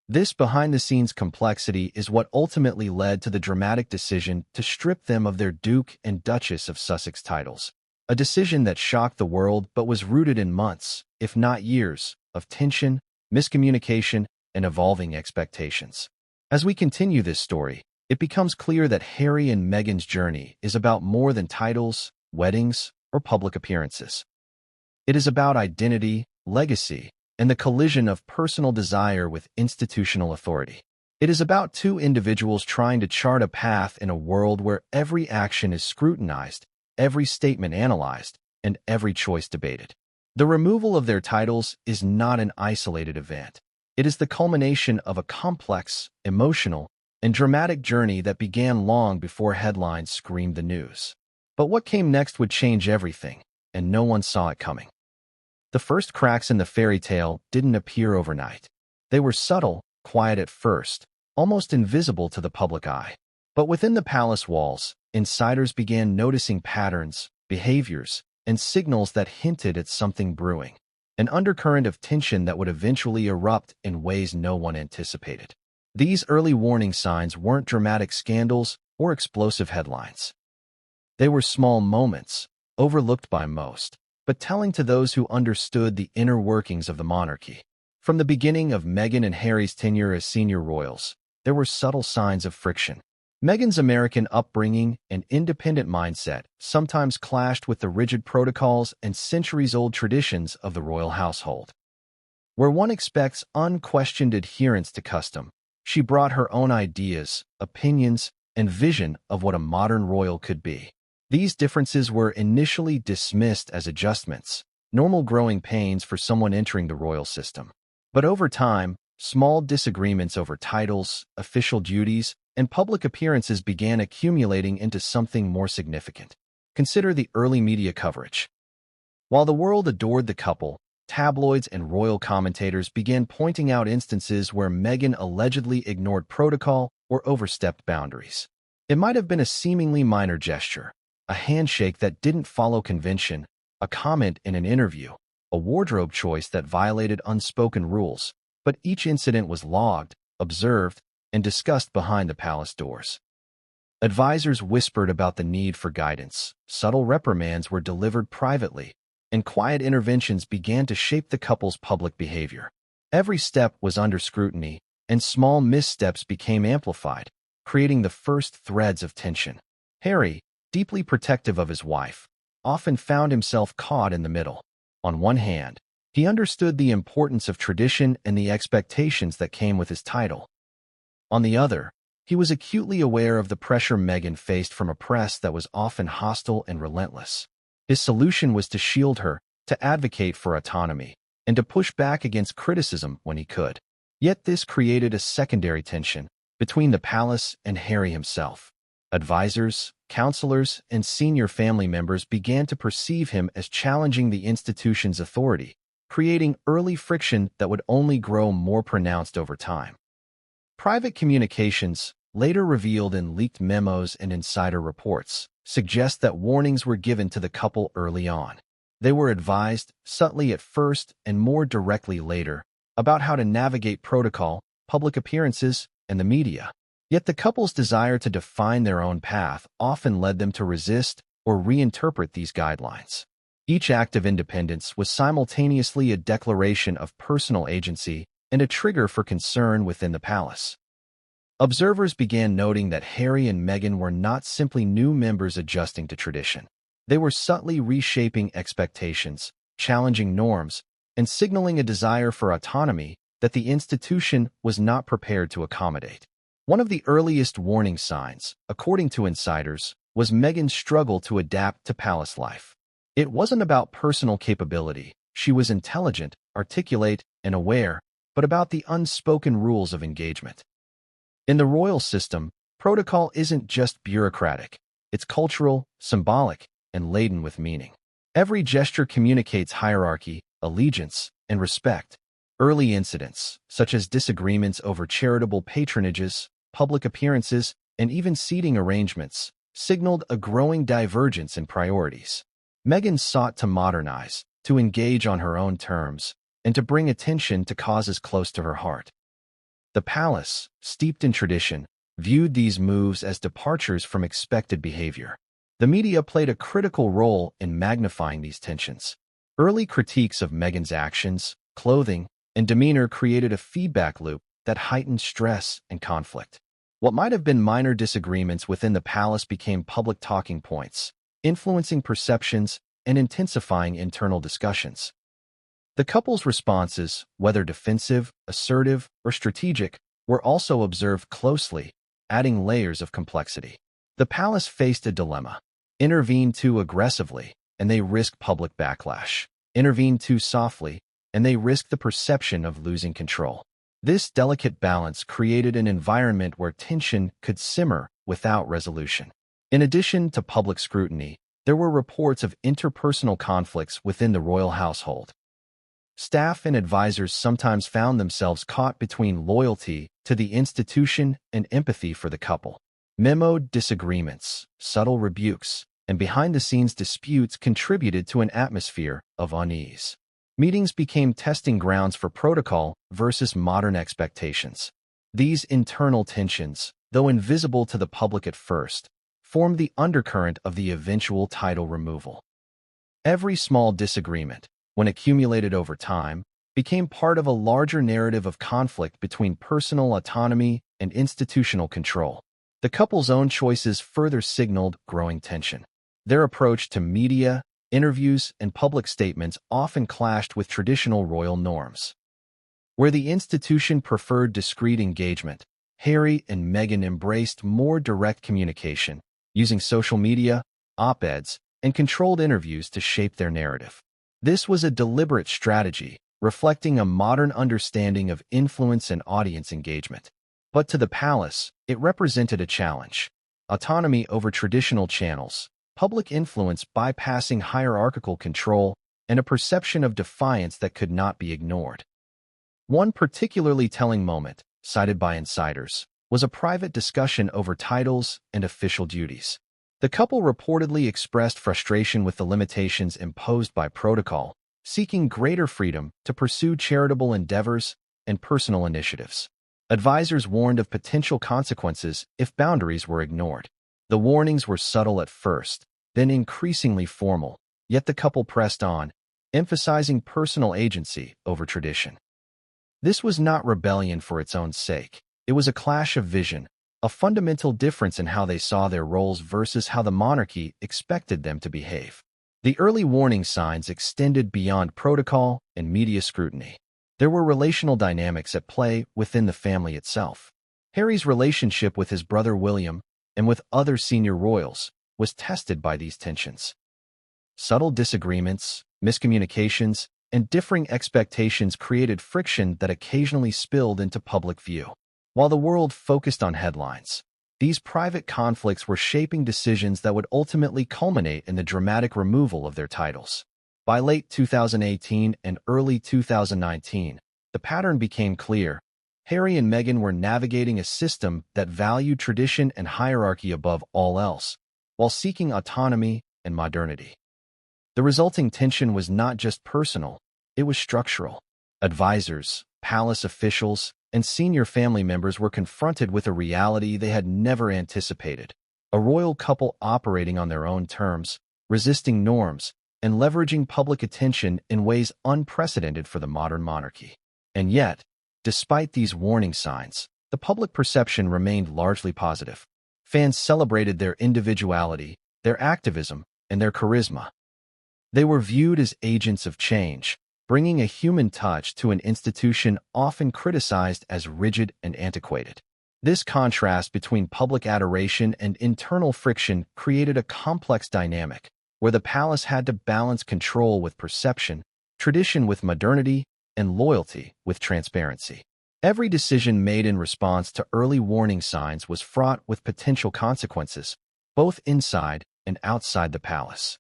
A: This behind-the-scenes complexity is what ultimately led to the dramatic decision to strip them of their Duke and Duchess of Sussex titles, a decision that shocked the world but was rooted in months, if not years, of tension, miscommunication, and evolving expectations. As we continue this story, it becomes clear that Harry and Meghan's journey is about more than titles, weddings, or public appearances. It is about identity, legacy, and the collision of personal desire with institutional authority. It is about two individuals trying to chart a path in a world where every action is scrutinized, every statement analyzed, and every choice debated. The removal of their titles is not an isolated event. It is the culmination of a complex, emotional, and dramatic journey that began long before headlines screamed the news. But what came next would change everything, and no one saw it coming. The first cracks in the fairy tale didn't appear overnight. They were subtle, quiet at first, almost invisible to the public eye. But within the palace walls, insiders began noticing patterns, behaviors, and signals that hinted at something brewing, an undercurrent of tension that would eventually erupt in ways no one anticipated. These early warning signs weren't dramatic scandals or explosive headlines. They were small moments, overlooked by most, but telling to those who understood the inner workings of the monarchy. From the beginning of Meghan and Harry's tenure as senior royals, there were subtle signs of friction. Meghan's American upbringing and independent mindset sometimes clashed with the rigid protocols and centuries-old traditions of the royal household. Where one expects unquestioned adherence to custom, she brought her own ideas, opinions, and vision of what a modern royal could be. These differences were initially dismissed as adjustments, normal growing pains for someone entering the royal system. But over time, small disagreements over titles, official duties, and public appearances began accumulating into something more significant. Consider the early media coverage. While the world adored the couple, tabloids and royal commentators began pointing out instances where Meghan allegedly ignored protocol or overstepped boundaries. It might have been a seemingly minor gesture, a handshake that didn't follow convention, a comment in an interview, a wardrobe choice that violated unspoken rules, but each incident was logged, observed, and discussed behind the palace doors. Advisors whispered about the need for guidance, subtle reprimands were delivered privately, and quiet interventions began to shape the couple's public behavior. Every step was under scrutiny, and small missteps became amplified, creating the first threads of tension. Harry, deeply protective of his wife, often found himself caught in the middle. On one hand, he understood the importance of tradition and the expectations that came with his title. On the other, he was acutely aware of the pressure Meghan faced from a press that was often hostile and relentless. His solution was to shield her, to advocate for autonomy, and to push back against criticism when he could. Yet this created a secondary tension between the palace and Harry himself. Advisors, counselors, and senior family members began to perceive him as challenging the institution's authority, creating early friction that would only grow more pronounced over time. Private communications, later revealed in leaked memos and insider reports, suggest that warnings were given to the couple early on. They were advised, subtly at first and more directly later, about how to navigate protocol, public appearances, and the media. Yet the couple's desire to define their own path often led them to resist or reinterpret these guidelines. Each act of independence was simultaneously a declaration of personal agency and a trigger for concern within the palace. Observers began noting that Harry and Meghan were not simply new members adjusting to tradition. They were subtly reshaping expectations, challenging norms, and signaling a desire for autonomy that the institution was not prepared to accommodate. One of the earliest warning signs, according to insiders, was Meghan's struggle to adapt to palace life. It wasn't about personal capability. She was intelligent, articulate, and aware, but about the unspoken rules of engagement. In the royal system, protocol isn't just bureaucratic. It's cultural, symbolic, and laden with meaning. Every gesture communicates hierarchy, allegiance, and respect. Early incidents, such as disagreements over charitable patronages, public appearances, and even seating arrangements, signaled a growing divergence in priorities. Meghan sought to modernize, to engage on her own terms, and to bring attention to causes close to her heart. The palace, steeped in tradition, viewed these moves as departures from expected behavior. The media played a critical role in magnifying these tensions. Early critiques of Meghan's actions, clothing, and demeanor created a feedback loop that heightened stress and conflict. What might have been minor disagreements within the palace became public talking points, influencing perceptions and intensifying internal discussions. The couple's responses, whether defensive, assertive, or strategic, were also observed closely, adding layers of complexity. The palace faced a dilemma. Intervene too aggressively, and they risk public backlash. Intervene too softly, and they risk the perception of losing control. This delicate balance created an environment where tension could simmer without resolution. In addition to public scrutiny, there were reports of interpersonal conflicts within the royal household. Staff and advisors sometimes found themselves caught between loyalty to the institution and empathy for the couple. Memoed disagreements, subtle rebukes, and behind-the-scenes disputes contributed to an atmosphere of unease. Meetings became testing grounds for protocol versus modern expectations. These internal tensions, though invisible to the public at first, formed the undercurrent of the eventual title removal. Every small disagreement, when accumulated over time, became part of a larger narrative of conflict between personal autonomy and institutional control. The couple's own choices further signaled growing tension. Their approach to media, interviews, and public statements often clashed with traditional royal norms. Where the institution preferred discreet engagement, Harry and Meghan embraced more direct communication, using social media, op-eds, and controlled interviews to shape their narrative. This was a deliberate strategy, reflecting a modern understanding of influence and audience engagement. But to the palace, it represented a challenge. Autonomy over traditional channels, public influence bypassing hierarchical control, and a perception of defiance that could not be ignored. One particularly telling moment, cited by insiders, was a private discussion over titles and official duties. The couple reportedly expressed frustration with the limitations imposed by protocol, seeking greater freedom to pursue charitable endeavors and personal initiatives. Advisors warned of potential consequences if boundaries were ignored. The warnings were subtle at first, then increasingly formal, yet the couple pressed on, emphasizing personal agency over tradition. This was not rebellion for its own sake. It was a clash of vision, a fundamental difference in how they saw their roles versus how the monarchy expected them to behave. The early warning signs extended beyond protocol and media scrutiny. There were relational dynamics at play within the family itself. Harry's relationship with his brother William and with other senior royals was tested by these tensions. Subtle disagreements, miscommunications, and differing expectations created friction that occasionally spilled into public view. While the world focused on headlines, these private conflicts were shaping decisions that would ultimately culminate in the dramatic removal of their titles. By late 2018 and early 2019, the pattern became clear. Harry and Meghan were navigating a system that valued tradition and hierarchy above all else, while seeking autonomy and modernity. The resulting tension was not just personal, it was structural. Advisors, palace officials, and senior family members were confronted with a reality they had never anticipated. A royal couple operating on their own terms, resisting norms, and leveraging public attention in ways unprecedented for the modern monarchy. And yet, despite these warning signs, the public perception remained largely positive. Fans celebrated their individuality, their activism, and their charisma. They were viewed as agents of change, bringing a human touch to an institution often criticized as rigid and antiquated. This contrast between public adoration and internal friction created a complex dynamic, where the palace had to balance control with perception, tradition with modernity, and loyalty with transparency. Every decision made in response to early warning signs was fraught with potential consequences, both inside and outside the palace.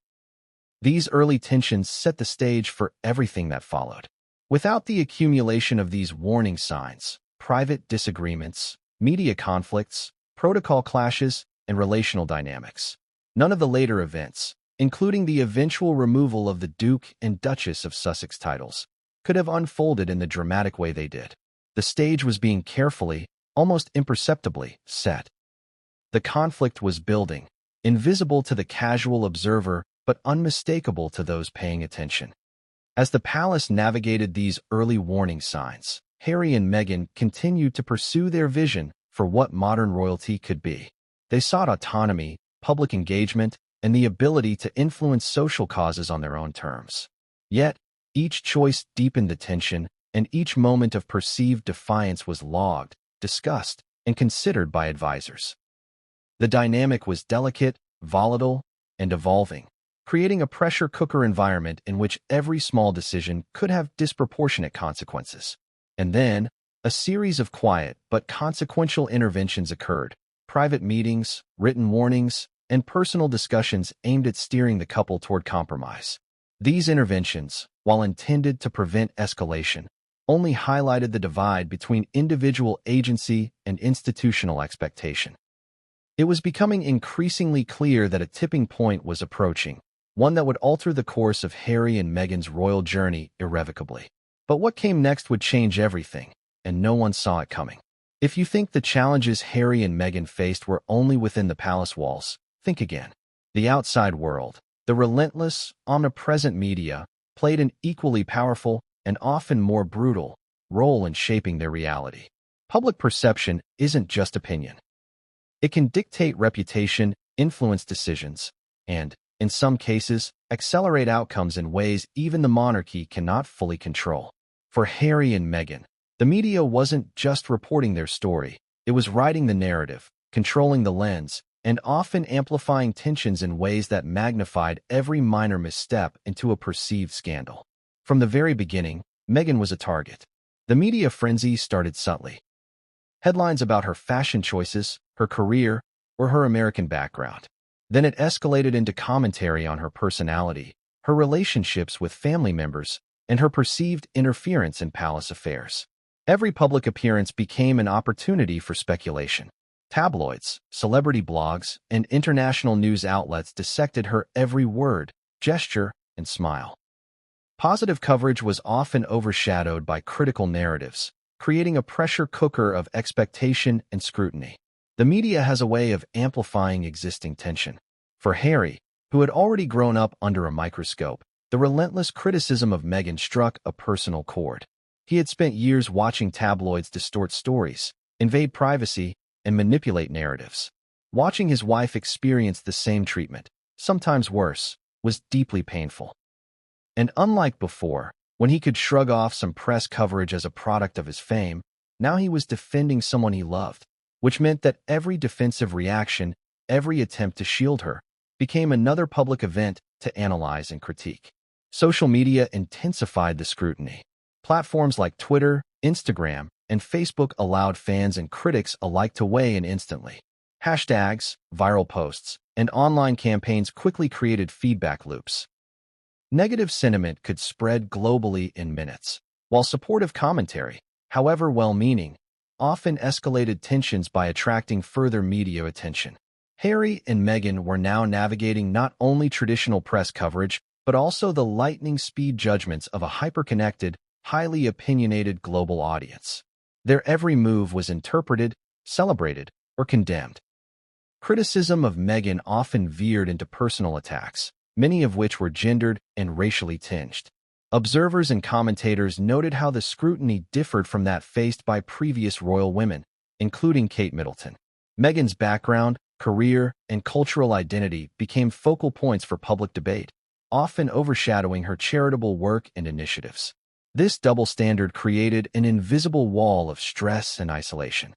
A: These early tensions set the stage for everything that followed. Without the accumulation of these warning signs, private disagreements, media conflicts, protocol clashes, and relational dynamics, none of the later events, including the eventual removal of the Duke and Duchess of Sussex titles, could have unfolded in the dramatic way they did. The stage was being carefully, almost imperceptibly, set. The conflict was building, invisible to the casual observer but unmistakable to those paying attention. As the palace navigated these early warning signs, Harry and Meghan continued to pursue their vision for what modern royalty could be. They sought autonomy, public engagement, and the ability to influence social causes on their own terms. Yet, each choice deepened the tension, and each moment of perceived defiance was logged, discussed, and considered by advisors. The dynamic was delicate, volatile, and evolving, creating a pressure cooker environment in which every small decision could have disproportionate consequences. And then, a series of quiet but consequential interventions occurred: private meetings, written warnings, and personal discussions aimed at steering the couple toward compromise. These interventions, while intended to prevent escalation, only highlighted the divide between individual agency and institutional expectation. It was becoming increasingly clear that a tipping point was approaching, one that would alter the course of Harry and Meghan's royal journey irrevocably. But what came next would change everything, and no one saw it coming. If you think the challenges Harry and Meghan faced were only within the palace walls, think again. The outside world, the relentless, omnipresent media, played an equally powerful and often more brutal role in shaping their reality. Public perception isn't just opinion. It can dictate reputation, influence decisions, and, in some cases, accelerate outcomes in ways even the monarchy cannot fully control. For Harry and Meghan, the media wasn't just reporting their story, it was writing the narrative, controlling the lens, and often amplifying tensions in ways that magnified every minor misstep into a perceived scandal. From the very beginning, Meghan was a target. The media frenzy started subtly. Headlines about her fashion choices, her career, or her American background. Then it escalated into commentary on her personality, her relationships with family members, and her perceived interference in palace affairs. Every public appearance became an opportunity for speculation. Tabloids, celebrity blogs, and international news outlets dissected her every word, gesture, and smile. Positive coverage was often overshadowed by critical narratives, creating a pressure cooker of expectation and scrutiny. The media has a way of amplifying existing tension. For Harry, who had already grown up under a microscope, the relentless criticism of Meghan struck a personal chord. He had spent years watching tabloids distort stories, invade privacy, and manipulate narratives. Watching his wife experience the same treatment, sometimes worse, was deeply painful. And unlike before, when he could shrug off some press coverage as a product of his fame, now he was defending someone he loved, which meant that every defensive reaction, every attempt to shield her, became another public event to analyze and critique. Social media intensified the scrutiny. Platforms like Twitter, Instagram, and Facebook allowed fans and critics alike to weigh in instantly. Hashtags, viral posts, and online campaigns quickly created feedback loops. Negative sentiment could spread globally in minutes, while supportive commentary, however well-meaning, often escalated tensions by attracting further media attention. Harry and Meghan were now navigating not only traditional press coverage, but also the lightning-speed judgments of a hyper-connected, highly opinionated global audience. Their every move was interpreted, celebrated, or condemned. Criticism of Meghan often veered into personal attacks, many of which were gendered and racially tinged. Observers and commentators noted how the scrutiny differed from that faced by previous royal women, including Kate Middleton. Meghan's background, career, and cultural identity became focal points for public debate, often overshadowing her charitable work and initiatives. This double standard created an invisible wall of stress and isolation.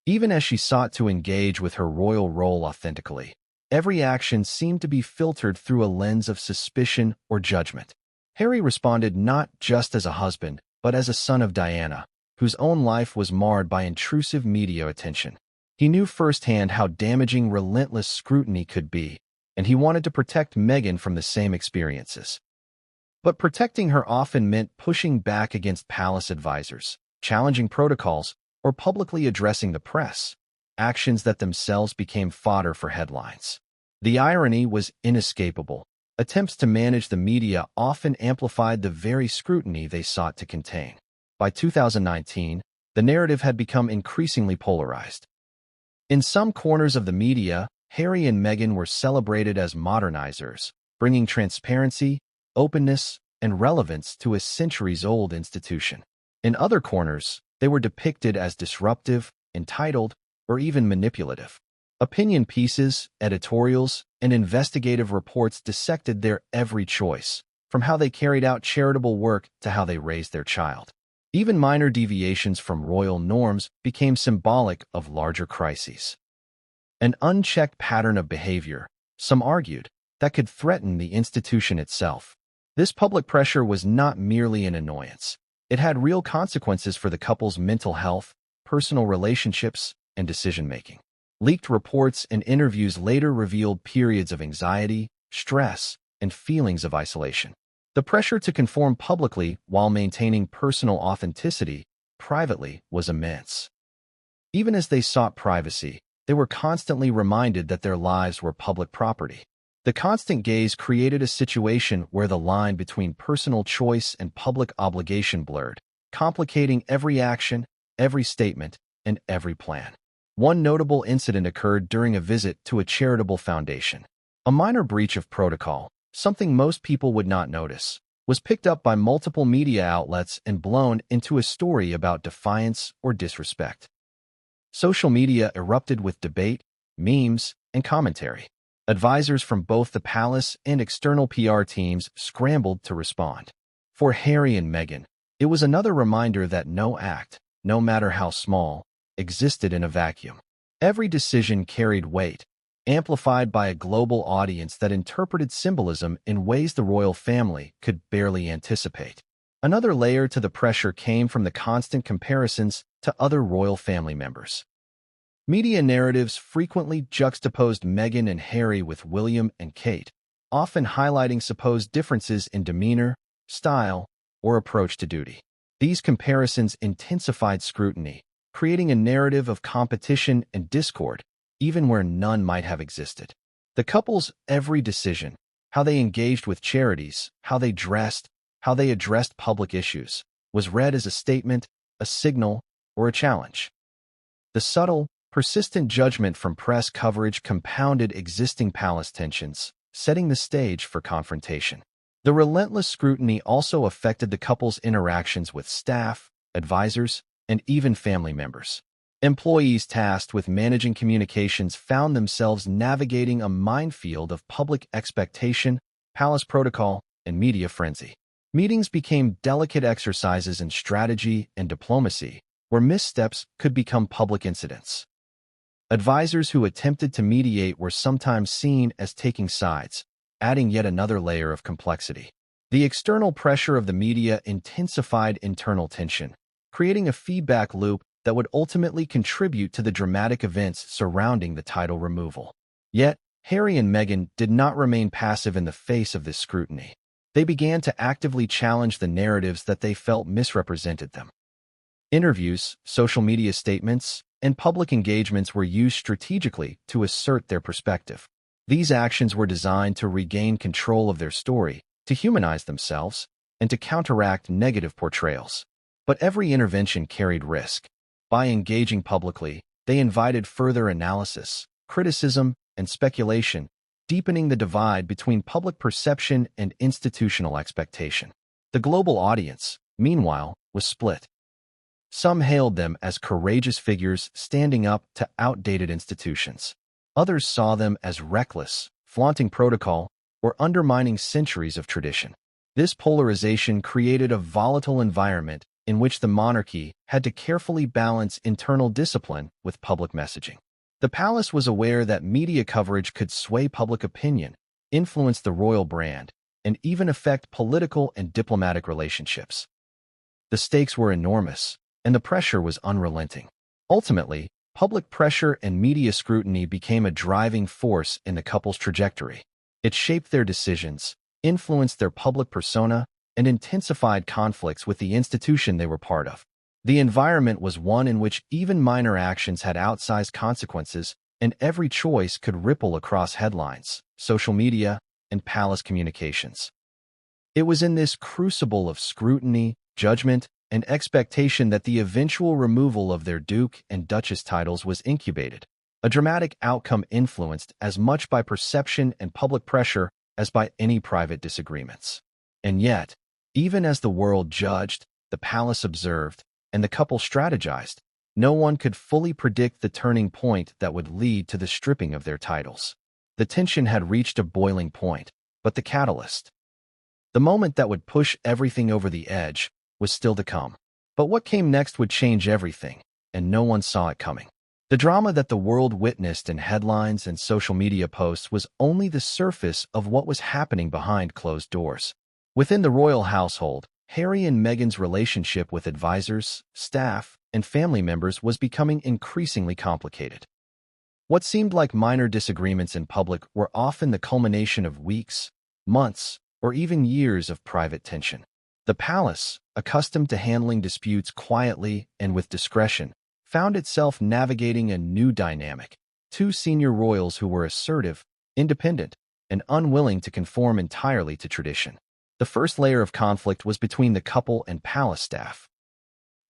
A: Even as she sought to engage with her royal role authentically, every action seemed to be filtered through a lens of suspicion or judgment. Harry responded not just as a husband, but as a son of Diana, whose own life was marred by intrusive media attention. He knew firsthand how damaging relentless scrutiny could be, and he wanted to protect Meghan from the same experiences. But protecting her often meant pushing back against palace advisors, challenging protocols, or publicly addressing the press, actions that themselves became fodder for headlines. The irony was inescapable. Attempts to manage the media often amplified the very scrutiny they sought to contain. By 2019, the narrative had become increasingly polarized. In some corners of the media, Harry and Meghan were celebrated as modernizers, bringing transparency, openness, and relevance to a centuries-old institution. In other corners, they were depicted as disruptive, entitled, or even manipulative. Opinion pieces, editorials, and investigative reports dissected their every choice, from how they carried out charitable work to how they raised their child. Even minor deviations from royal norms became symbolic of larger crises. An unchecked pattern of behavior, some argued, that could threaten the institution itself. This public pressure was not merely an annoyance. It had real consequences for the couple's mental health, personal relationships, and decision-making. Leaked reports and interviews later revealed periods of anxiety, stress, and feelings of isolation. The pressure to conform publicly while maintaining personal authenticity privately was immense. Even as they sought privacy, they were constantly reminded that their lives were public property. The constant gaze created a situation where the line between personal choice and public obligation blurred, complicating every action, every statement, and every plan. One notable incident occurred during a visit to a charitable foundation. A minor breach of protocol, something most people would not notice, was picked up by multiple media outlets and blown into a story about defiance or disrespect. Social media erupted with debate, memes, and commentary. Advisors from both the palace and external PR teams scrambled to respond. For Harry and Meghan, it was another reminder that no act, no matter how small, existed in a vacuum. Every decision carried weight, amplified by a global audience that interpreted symbolism in ways the royal family could barely anticipate. Another layer to the pressure came from the constant comparisons to other royal family members. Media narratives frequently juxtaposed Meghan and Harry with William and Kate, often highlighting supposed differences in demeanor, style, or approach to duty. These comparisons intensified scrutiny, creating a narrative of competition and discord, even where none might have existed. The couple's every decision, how they engaged with charities, how they dressed, how they addressed public issues, was read as a statement, a signal, or a challenge. The subtle, persistent judgment from press coverage compounded existing palace tensions, setting the stage for confrontation. The relentless scrutiny also affected the couple's interactions with staff, advisors, and even family members. Employees tasked with managing communications found themselves navigating a minefield of public expectation, palace protocol, and media frenzy. Meetings became delicate exercises in strategy and diplomacy, where missteps could become public incidents. Advisors who attempted to mediate were sometimes seen as taking sides, adding yet another layer of complexity. The external pressure of the media intensified internal tension, creating a feedback loop that would ultimately contribute to the dramatic events surrounding the title removal. Yet, Harry and Meghan did not remain passive in the face of this scrutiny. They began to actively challenge the narratives that they felt misrepresented them. Interviews, social media statements, and public engagements were used strategically to assert their perspective. These actions were designed to regain control of their story, to humanize themselves, and to counteract negative portrayals. But every intervention carried risk. By engaging publicly, they invited further analysis, criticism, and speculation, deepening the divide between public perception and institutional expectation. The global audience, meanwhile, was split. Some hailed them as courageous figures standing up to outdated institutions. Others saw them as reckless, flaunting protocol, or undermining centuries of tradition. This polarization created a volatile environment in which the monarchy had to carefully balance internal discipline with public messaging. The palace was aware that media coverage could sway public opinion, influence the royal brand, and even affect political and diplomatic relationships. The stakes were enormous, and the pressure was unrelenting. Ultimately, public pressure and media scrutiny became a driving force in the couple's trajectory. It shaped their decisions, influenced their public persona, and intensified conflicts with the institution they were part of. The environment was one in which even minor actions had outsized consequences, and every choice could ripple across headlines, social media, and palace communications. It was in this crucible of scrutiny, judgment, and expectation that the eventual removal of their Duke and Duchess titles was incubated, a dramatic outcome influenced as much by perception and public pressure as by any private disagreements. And yet, even as the world judged, the palace observed, and the couple strategized, no one could fully predict the turning point that would lead to the stripping of their titles. The tension had reached a boiling point, but the catalyst, the moment that would push everything over the edge, was still to come. But what came next would change everything, and no one saw it coming. The drama that the world witnessed in headlines and social media posts was only the surface of what was happening behind closed doors. Within the royal household, Harry and Meghan's relationship with advisors, staff, and family members was becoming increasingly complicated. What seemed like minor disagreements in public were often the culmination of weeks, months, or even years of private tension. The palace, accustomed to handling disputes quietly and with discretion, found itself navigating a new dynamic. Two senior royals who were assertive, independent, and unwilling to conform entirely to tradition. The first layer of conflict was between the couple and palace staff.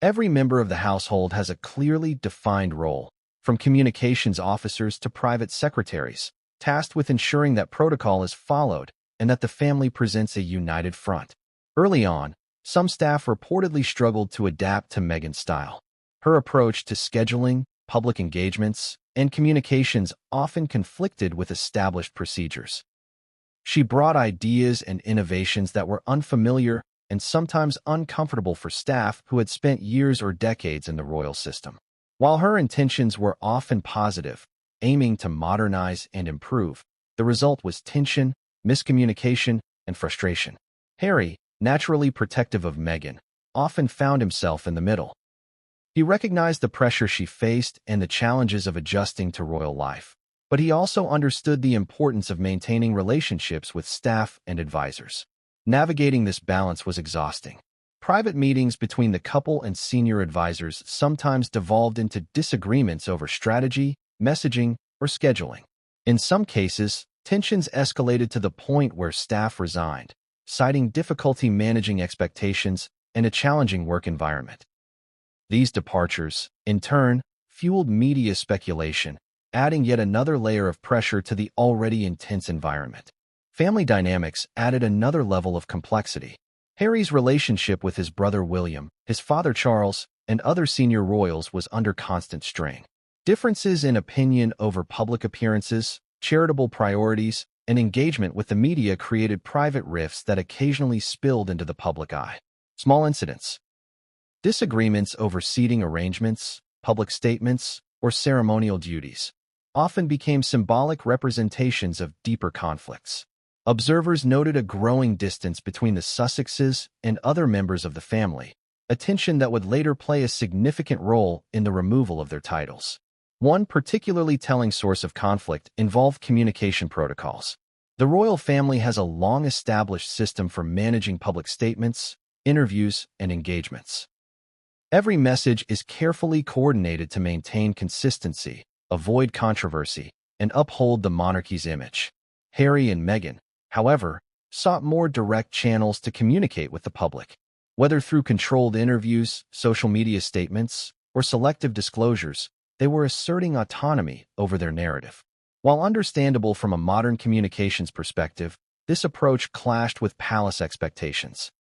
A: Every member of the household has a clearly defined role, from communications officers to private secretaries, tasked with ensuring that protocol is followed and that the family presents a united front. Early on, some staff reportedly struggled to adapt to Meghan's style. Her approach to scheduling, public engagements, and communications often conflicted with established procedures. She brought ideas and innovations that were unfamiliar and sometimes uncomfortable for staff who had spent years or decades in the royal system. While her intentions were often positive, aiming to modernize and improve, the result was tension, miscommunication, and frustration. Harry, naturally protective of Meghan, often found himself in the middle. He recognized the pressure she faced and the challenges of adjusting to royal life, but he also understood the importance of maintaining relationships with staff and advisors. Navigating this balance was exhausting. Private meetings between the couple and senior advisors sometimes devolved into disagreements over strategy, messaging, or scheduling. In some cases, tensions escalated to the point where staff resigned, citing difficulty managing expectations and a challenging work environment. These departures, in turn, fueled media speculation, adding yet another layer of pressure to the already intense environment. Family dynamics added another level of complexity. Harry's relationship with his brother William, his father Charles, and other senior royals was under constant strain. Differences in opinion over public appearances, charitable priorities, and engagement with the media created private rifts that occasionally spilled into the public eye. Small incidents, disagreements over seating arrangements, public statements, or ceremonial duties, often became symbolic representations of deeper conflicts. Observers noted a growing distance between the Sussexes and other members of the family, a tension that would later play a significant role in the removal of their titles. One particularly telling source of conflict involved communication protocols. The royal family has a long-established system for managing public statements, interviews, and engagements. Every message is carefully coordinated to maintain consistency, avoid controversy, and uphold the monarchy's image. Harry and Meghan, however, sought more direct channels to communicate with the public. Whether through controlled interviews, social media statements, or selective disclosures, they were asserting autonomy over their narrative. While understandable from a modern communications perspective, this approach clashed with palace expectations.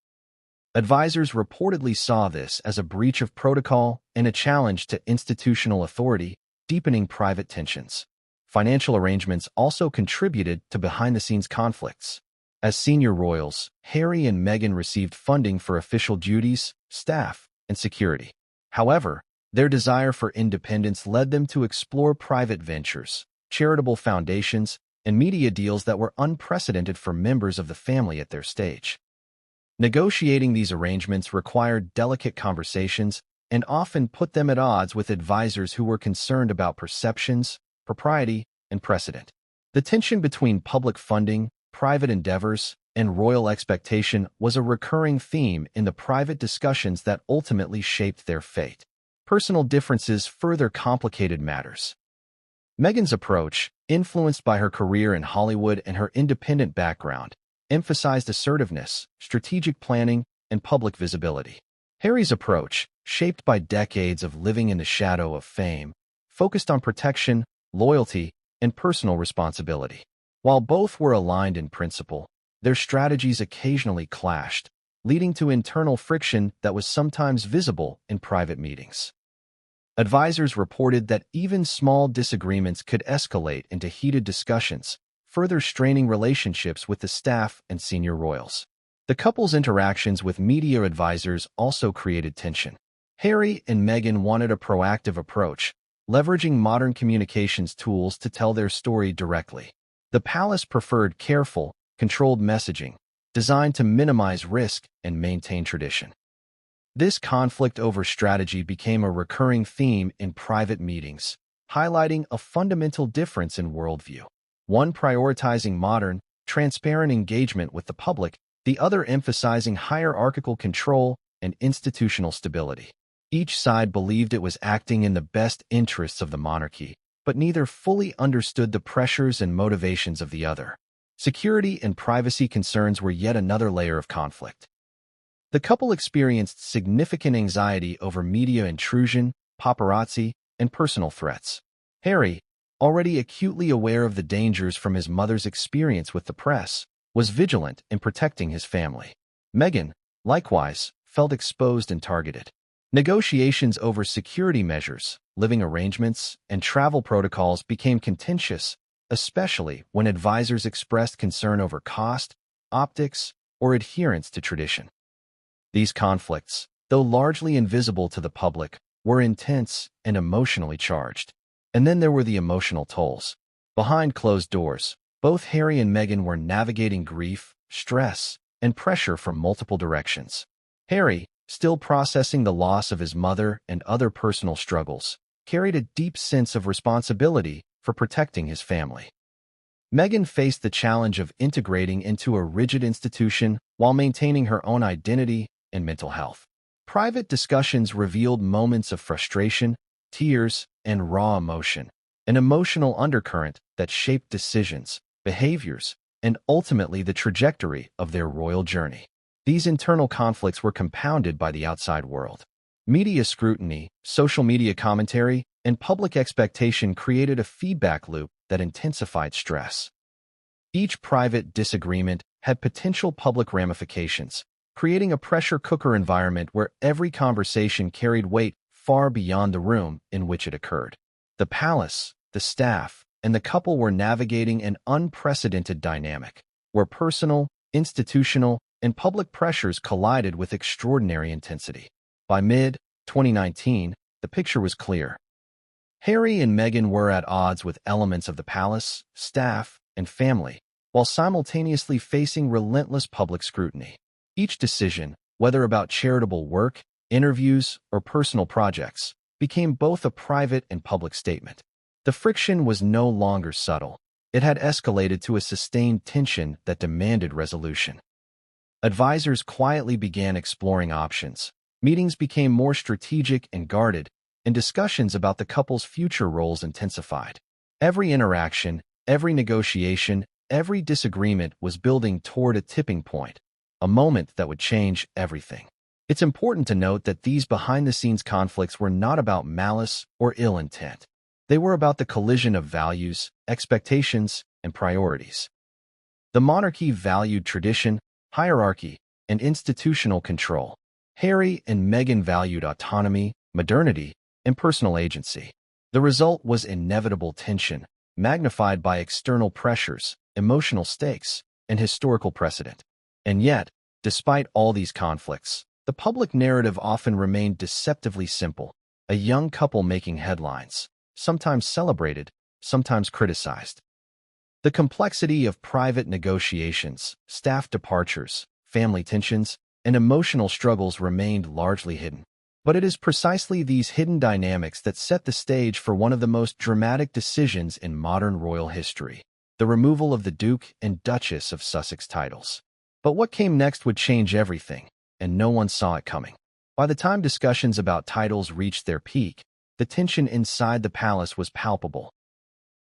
A: Advisors reportedly saw this as a breach of protocol and a challenge to institutional authority, deepening private tensions. Financial arrangements also contributed to behind-the-scenes conflicts. As senior royals, Harry and Meghan received funding for official duties, staff, and security. However, their desire for independence led them to explore private ventures, charitable foundations, and media deals that were unprecedented for members of the family at their stage. Negotiating these arrangements required delicate conversations and often put them at odds with advisors who were concerned about perceptions, propriety, and precedent. The tension between public funding, private endeavors, and royal expectation was a recurring theme in the private discussions that ultimately shaped their fate. Personal differences further complicated matters. Meghan's approach, influenced by her career in Hollywood and her independent background, emphasized assertiveness, strategic planning, and public visibility. Harry's approach, shaped by decades of living in the shadow of fame, focused on protection, loyalty, and personal responsibility. While both were aligned in principle, their strategies occasionally clashed, leading to internal friction that was sometimes visible in private meetings. Advisors reported that even small disagreements could escalate into heated discussions, further straining relationships with the staff and senior royals. The couple's interactions with media advisors also created tension. Harry and Meghan wanted a proactive approach, leveraging modern communications tools to tell their story directly. The palace preferred careful, controlled messaging, designed to minimize risk and maintain tradition. This conflict over strategy became a recurring theme in private meetings, highlighting a fundamental difference in worldview. One prioritizing modern, transparent engagement with the public, the other emphasizing hierarchical control and institutional stability. Each side believed it was acting in the best interests of the monarchy, but neither fully understood the pressures and motivations of the other. Security and privacy concerns were yet another layer of conflict. The couple experienced significant anxiety over media intrusion, paparazzi, and personal threats. Harry, already acutely aware of the dangers from his mother's experience with the press, was vigilant in protecting his family. Meghan, likewise, felt exposed and targeted. Negotiations over security measures, living arrangements, and travel protocols became contentious, especially when advisors expressed concern over cost, optics, or adherence to tradition. These conflicts, though largely invisible to the public, were intense and emotionally charged. And then there were the emotional tolls. Behind closed doors, both Harry and Meghan were navigating grief, stress, and pressure from multiple directions. Harry, still processing the loss of his mother and other personal struggles, carried a deep sense of responsibility for protecting his family. Meghan faced the challenge of integrating into a rigid institution while maintaining her own identity and mental health. Private discussions revealed moments of frustration, tears, and raw emotion, an emotional undercurrent that shaped decisions, behaviors, and ultimately the trajectory of their royal journey. These internal conflicts were compounded by the outside world. Media scrutiny, social media commentary, and public expectation created a feedback loop that intensified stress. Each private disagreement had potential public ramifications, creating a pressure cooker environment where every conversation carried weight far beyond the room in which it occurred. The palace, the staff, and the couple were navigating an unprecedented dynamic, where personal, institutional, and public pressures collided with extraordinary intensity. By mid-2019, the picture was clear. Harry and Meghan were at odds with elements of the palace, staff, and family, while simultaneously facing relentless public scrutiny. Each decision, whether about charitable work, interviews, or personal projects, became both a private and public statement. The friction was no longer subtle. It had escalated to a sustained tension that demanded resolution. Advisors quietly began exploring options, Meetings became more strategic and guarded, and discussions about the couple's future roles intensified. Every interaction, every negotiation, every disagreement was building toward a tipping point, a moment that would change everything. It's important to note that these behind-the-scenes conflicts were not about malice or ill intent. They were about the collision of values, expectations, and priorities. The monarchy valued tradition, hierarchy, and institutional control. Harry and Meghan valued autonomy, modernity, and personal agency. The result was inevitable tension, magnified by external pressures, emotional stakes, and historical precedent. And yet, despite all these conflicts, the public narrative often remained deceptively simple, a young couple making headlines, sometimes celebrated, sometimes criticized. The complexity of private negotiations, staff departures, family tensions, and emotional struggles remained largely hidden. But it is precisely these hidden dynamics that set the stage for one of the most dramatic decisions in modern royal history, the removal of the Duke and Duchess of Sussex titles. But what came next would change everything, and no one saw it coming. By the time discussions about titles reached their peak, the tension inside the palace was palpable.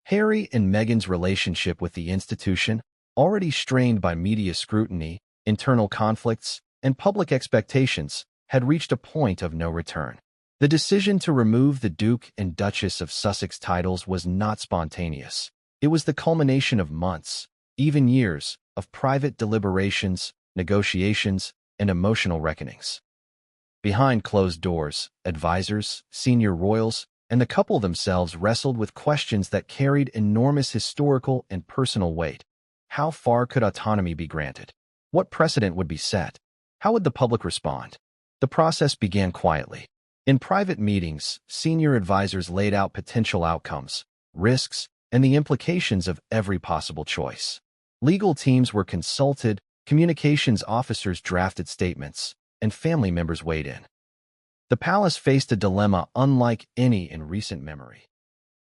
A: Harry and Meghan's relationship with the institution, already strained by media scrutiny, internal conflicts, and public expectations, had reached a point of no return. The decision to remove the Duke and Duchess of Sussex titles was not spontaneous. It was the culmination of months, even years, of private deliberations, negotiations, and emotional reckonings. Behind closed doors, advisors, senior royals, and the couple themselves wrestled with questions that carried enormous historical and personal weight. How far could autonomy be granted? What precedent would be set? How would the public respond? The process began quietly. In private meetings, senior advisors laid out potential outcomes, risks, and the implications of every possible choice. Legal teams were consulted, communications officers drafted statements, and family members weighed in. The palace faced a dilemma unlike any in recent memory.